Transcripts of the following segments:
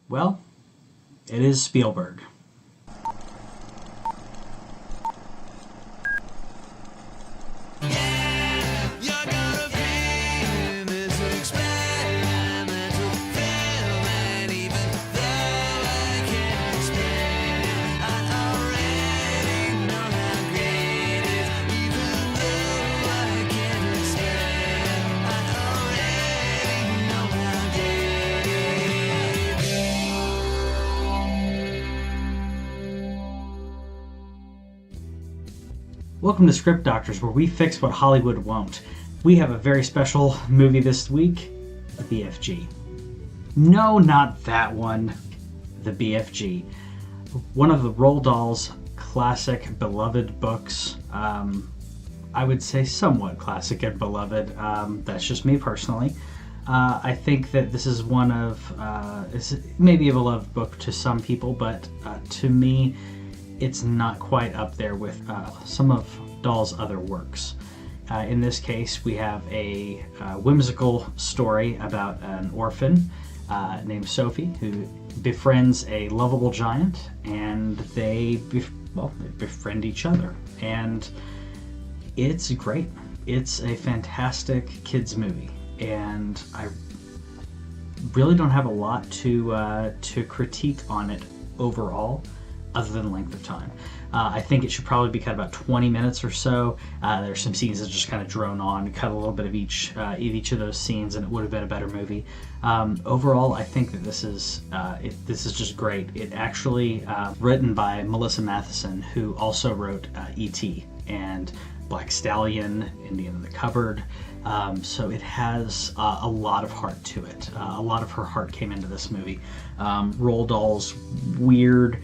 Well, it is Spielberg. Welcome to Script Doctors, where we fix what Hollywood won't. We have a very special movie this week, the BFG. No, not that one. The BFG. One of the Roald Dahl's classic, beloved books. I would say somewhat classic and beloved. That's just me personally. I think that this is one of, it's maybe a beloved book to some people, but to me, it's not quite up there with some of Dahl's other works. In this case, we have a whimsical story about an orphan named Sophie who befriends a lovable giant, and they befriend each other. And it's great. It's a fantastic kids movie, and I really don't have a lot to critique on it overall, other than length of time. I think it should probably be cut about 20 minutes or so. There's some scenes that just kind of drone on, cut a little bit of each of those scenes, and it would have been a better movie. Overall, I think that this is just great. It actually written by Melissa Matheson, who also wrote E.T. and Black Stallion, Indian in the Cupboard. So it has a lot of heart to it. A lot of her heart came into this movie. Roald Dahl's weird,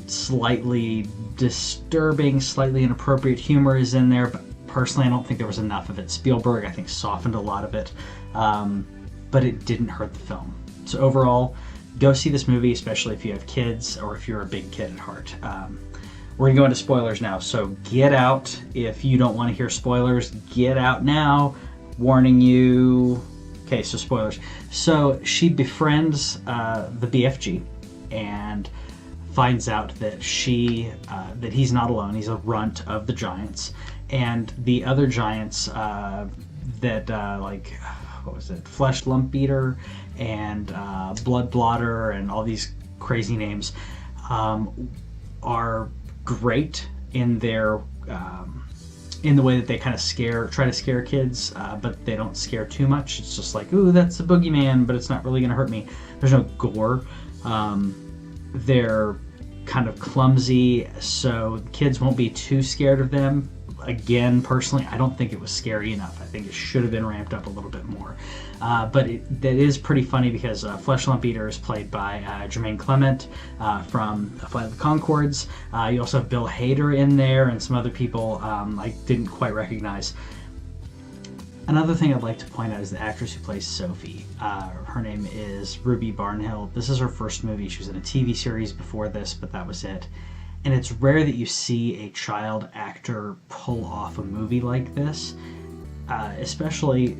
slightly disturbing, slightly inappropriate humor is in there, but personally I don't think there was enough of it. Spielberg, I think, softened a lot of it, but it didn't hurt the film. So overall, go see this movie, especially if you have kids or if you're a big kid at heart. We're going to go into spoilers now, so get out. If you don't want to hear spoilers, get out now. Warning you. Okay, so spoilers. So she befriends the BFG and finds out that that he's not alone. He's a runt of the giants, and the other giants what was it? Flesh Lump Eater and Blood Blotter and all these crazy names are great in their in the way that they kind of try to scare kids, but they don't scare too much. It's just like, ooh, that's a boogeyman, but it's not really going to hurt me. There's no gore. They're kind of clumsy, so kids won't be too scared of them. Again, personally, I don't think it was scary enough. I think it should have been ramped up a little bit more. But that is pretty funny because Flesh Lump Eater is played by Jemaine Clement from Flight of the Conchords. You also have Bill Hader in there and some other people I didn't quite recognize. Another thing I'd like to point out is the actress who plays Sophie. Her name is Ruby Barnhill. This is her first movie. She was in a TV series before this, but that was it. And it's rare that you see a child actor pull off a movie like this, especially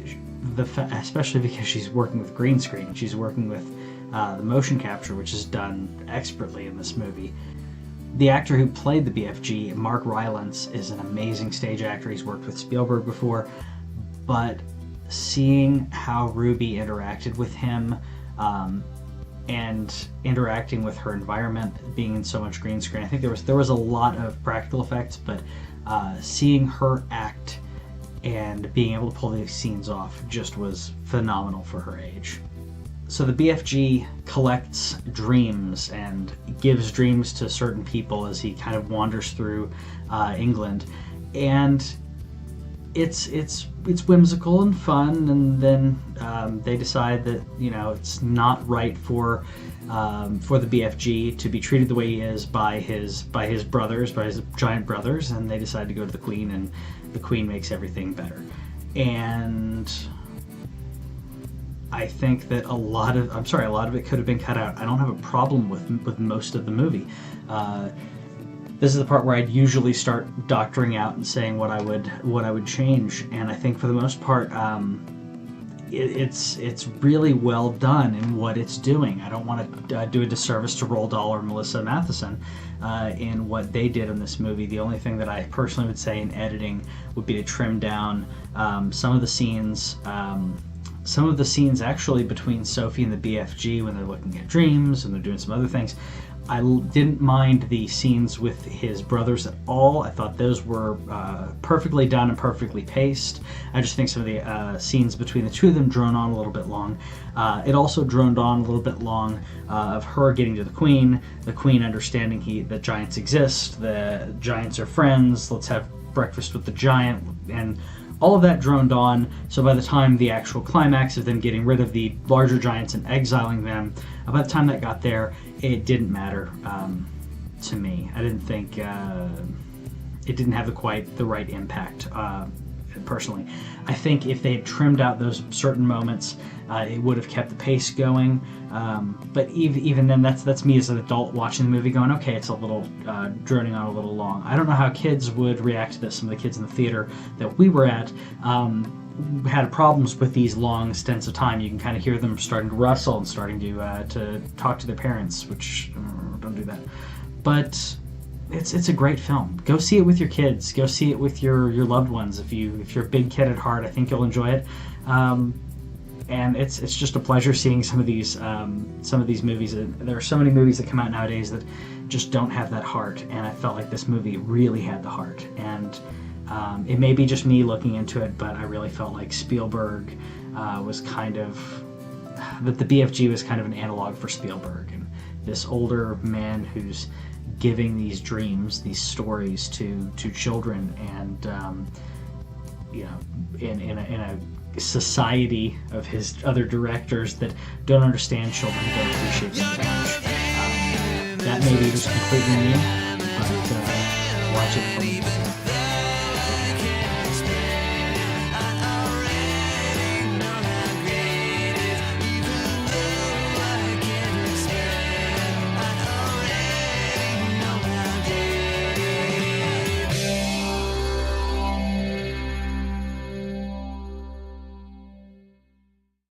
because she's working with green screen. She's working with the motion capture, which is done expertly in this movie. The actor who played the BFG, Mark Rylance, is an amazing stage actor. He's worked with Spielberg before, but seeing how Ruby interacted with him and interacting with her environment, being in so much green screen, I think there was a lot of practical effects, but seeing her act and being able to pull these scenes off just was phenomenal for her age. So the BFG collects dreams and gives dreams to certain people as he kind of wanders through England, and it's whimsical and fun, and then they decide that it's not right for the BFG to be treated the way he is by his giant brothers, and they decide to go to the Queen, and the Queen makes everything better. And I think that a lot of it could have been cut out. I don't have a problem with most of the movie. This is the part where I'd usually start doctoring out and saying what I would change, and I think for the most part, it's really well done in what it's doing. I don't want to do a disservice to Roald Dahl or Melissa Matheson in what they did in this movie. The only thing that I personally would say in editing would be to trim down some of the scenes. Some of the scenes actually between Sophie and the BFG when they're looking at dreams and they're doing some other things. I didn't mind the scenes with his brothers at all. I thought those were perfectly done and perfectly paced. I just think some of the scenes between the two of them droned on a little bit long. It also droned on a little bit long of her getting to the Queen understanding that giants exist, the giants are friends, let's have breakfast with the giant, and all of that droned on, so by the time the actual climax of them getting rid of the larger giants and exiling them, by the time that got there, it didn't matter to me. I didn't think it didn't have quite the right impact personally. I think if they had trimmed out those certain moments, it would have kept the pace going. But even then, that's me as an adult watching the movie going, okay, it's a little droning on a little long. I don't know how kids would react to this. Some of the kids in the theater that we were at had problems with these long stints of time. You can kind of hear them starting to rustle and starting to talk to their parents, which don't do that. But it's a great film. Go see it with your kids. Go see it with your loved ones. If you're a big kid at heart, I think you'll enjoy it. And it's just a pleasure seeing some of these movies. There are so many movies that come out nowadays that just don't have that heart, and I felt like this movie really had the heart. And it may be just me looking into it, but I really felt like Spielberg was kind of that the BFG was kind of an analog for Spielberg, and this older man who's giving these dreams, these stories to children, and in a society of his other directors that don't understand children, don't appreciate them that much. That maybe was completely me, but watch it for me.